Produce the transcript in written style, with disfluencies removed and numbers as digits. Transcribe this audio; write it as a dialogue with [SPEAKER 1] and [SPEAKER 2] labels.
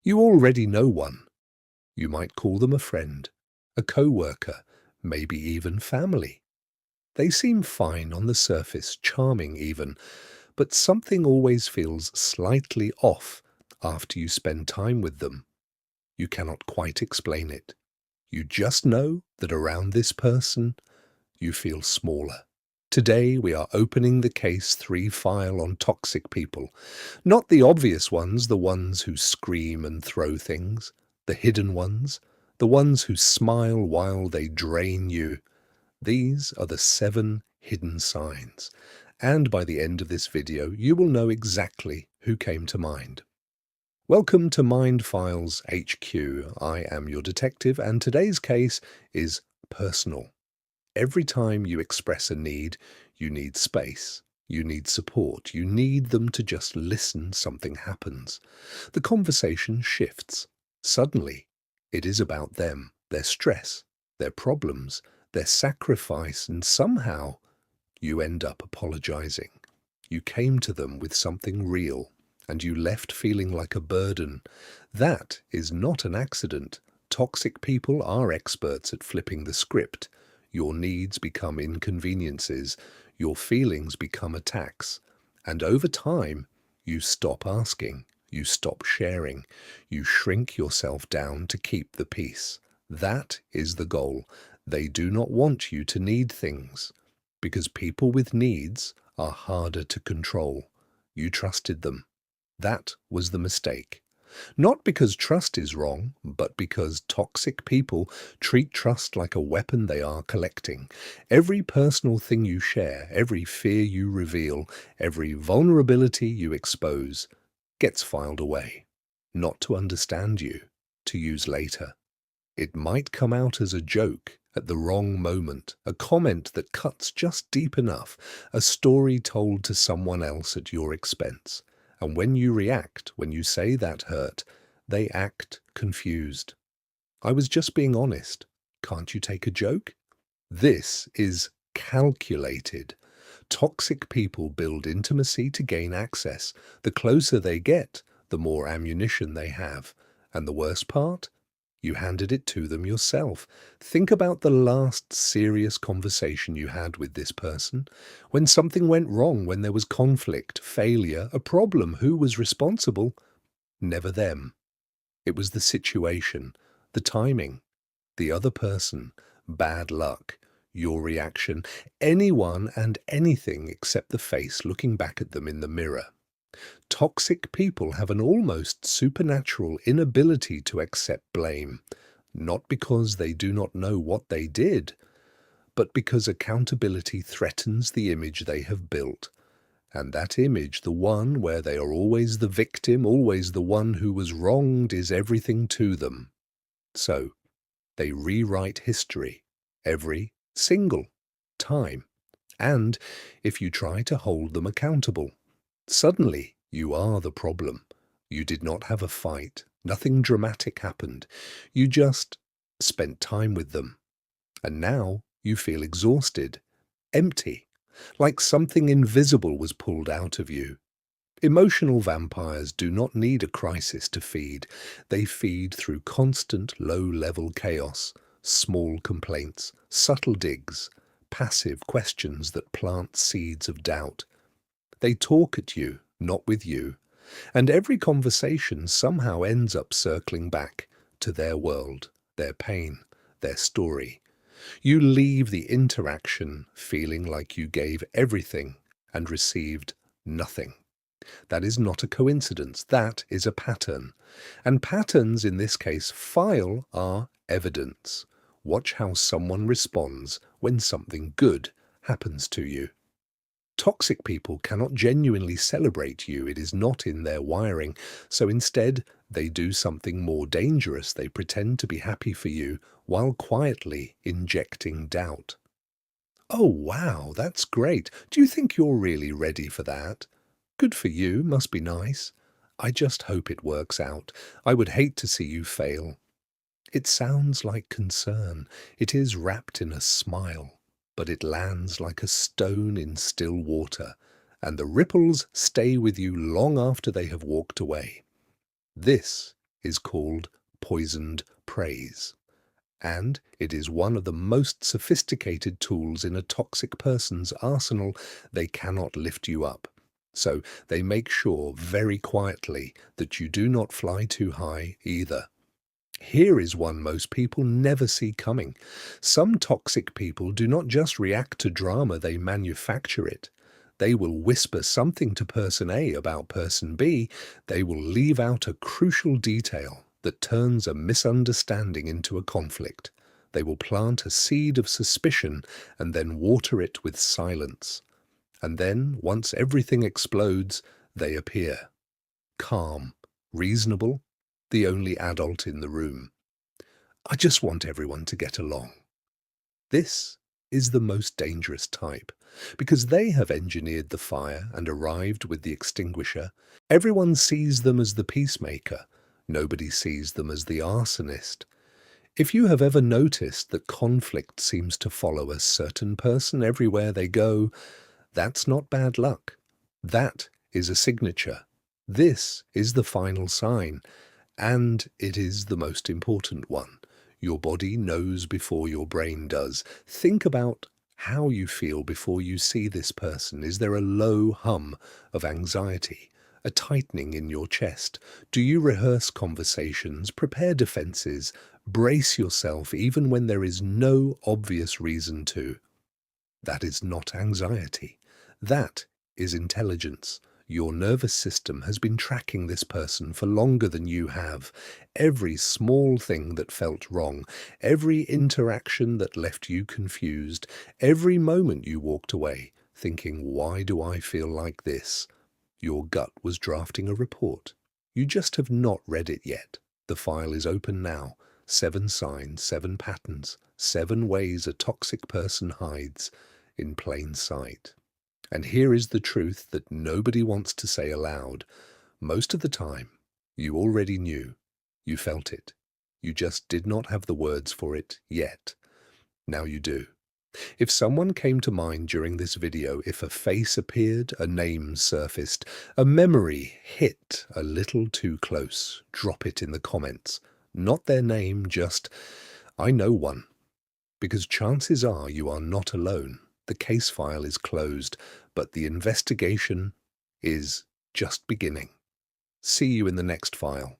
[SPEAKER 1] You already know one. You might call them a friend, a co-worker, maybe even family. They seem fine on the surface, charming even, but something always feels slightly off after you spend time with them. You cannot quite explain it. You just know that around this person, you feel smaller. Today, we are opening the Case 3 file on toxic people. Not the obvious ones, the ones who scream and throw things. The hidden ones, the ones who smile while they drain you. These are the 7 hidden signs. And by the end of this video, you will know exactly who came to mind. Welcome to MindFilesHQ. I am your detective, and today's case is personal. Every time you express a need, you need space, you need support, you need them to just listen, something happens. The conversation shifts. Suddenly, it is about them, their stress, their problems, their sacrifice, and somehow you end up apologizing. You came to them with something real, and you left feeling like a burden. That is not an accident. Toxic people are experts at flipping the script. Your needs become inconveniences, your feelings become attacks, and over time, you stop asking, you stop sharing, you shrink yourself down to keep the peace. That is the goal. They do not want you to need things, because people with needs are harder to control. You trusted them. That was the mistake. Not because trust is wrong, but because toxic people treat trust like a weapon they are collecting. Every personal thing you share, every fear you reveal, every vulnerability you expose, gets filed away. Not to understand you, to use later. It might come out as a joke at the wrong moment, a comment that cuts just deep enough, a story told to someone else at your expense. And when you react, when you say that hurt, they act confused. I was just being honest. Can't you take a joke? This is calculated. Toxic people build intimacy to gain access. The closer they get, the more ammunition they have. And the worst part? You handed it to them yourself. Think about the last serious conversation you had with this person. When something went wrong, when there was conflict, failure, a problem, who was responsible? Never them. It was the situation, the timing, the other person, bad luck, your reaction, anyone and anything except the face looking back at them in the mirror. Toxic people have an almost supernatural inability to accept blame, not because they do not know what they did, but because accountability threatens the image they have built. And that image, the one where they are always the victim, always the one who was wronged, is everything to them. So, they rewrite history every single time. And if you try to hold them accountable, suddenly you are the problem. You did not have a fight. Nothing dramatic happened. You just spent time with them. And now you feel exhausted, empty, like something invisible was pulled out of you. Emotional vampires do not need a crisis to feed. They feed through constant low-level chaos, small complaints, subtle digs, passive questions that plant seeds of doubt. They talk at you, not with you, and every conversation somehow ends up circling back to their world, their pain, their story. You leave the interaction feeling like you gave everything and received nothing. That is not a coincidence, that is a pattern. And patterns, in this case, file, are evidence. Watch how someone responds when something good happens to you. Toxic people cannot genuinely celebrate you. It is not in their wiring. So instead, they do something more dangerous. They pretend to be happy for you while quietly injecting doubt. Oh, wow, that's great. Do you think you're really ready for that? Good for you, must be nice. I just hope it works out. I would hate to see you fail. It sounds like concern. It is wrapped in a smile. But it lands like a stone in still water, and the ripples stay with you long after they have walked away. This is called poisoned praise. And it is one of the most sophisticated tools in a toxic person's arsenal. They cannot lift you up. So they make sure very quietly that you do not fly too high either. Here is one most people never see coming. Some toxic people do not just react to drama, they manufacture it. They will whisper something to person A about person B. They will leave out a crucial detail that turns a misunderstanding into a conflict. They will plant a seed of suspicion and then water it with silence. And then, once everything explodes, they appear. Calm, reasonable, the only adult in the room. I just want everyone to get along. This is the most dangerous type, because they have engineered the fire and arrived with the extinguisher. Everyone sees them as the peacemaker. Nobody sees them as the arsonist. If you have ever noticed that conflict seems to follow a certain person everywhere they go, that's not bad luck. That is a signature. This is the final sign, and it is the most important one. Your body knows before your brain does. Think about how you feel before you see this person. Is there a low hum of anxiety, a tightening in your chest? Do you rehearse conversations, prepare defenses, brace yourself even when there is no obvious reason to? That is not anxiety. That is intelligence. Your nervous system has been tracking this person for longer than you have. Every small thing that felt wrong, every interaction that left you confused, every moment you walked away thinking, why do I feel like this? Your gut was drafting a report. You just have not read it yet. The file is open now. 7 signs, 7 patterns, 7 ways a toxic person hides in plain sight. And here is the truth that nobody wants to say aloud. Most of the time, you already knew. You felt it. You just did not have the words for it yet. Now you do. If someone came to mind during this video, if a face appeared, a name surfaced, a memory hit a little too close, drop it in the comments. Not their name, just, I know one. Because chances are you are not alone. The case file is closed, but the investigation is just beginning. See you in the next file.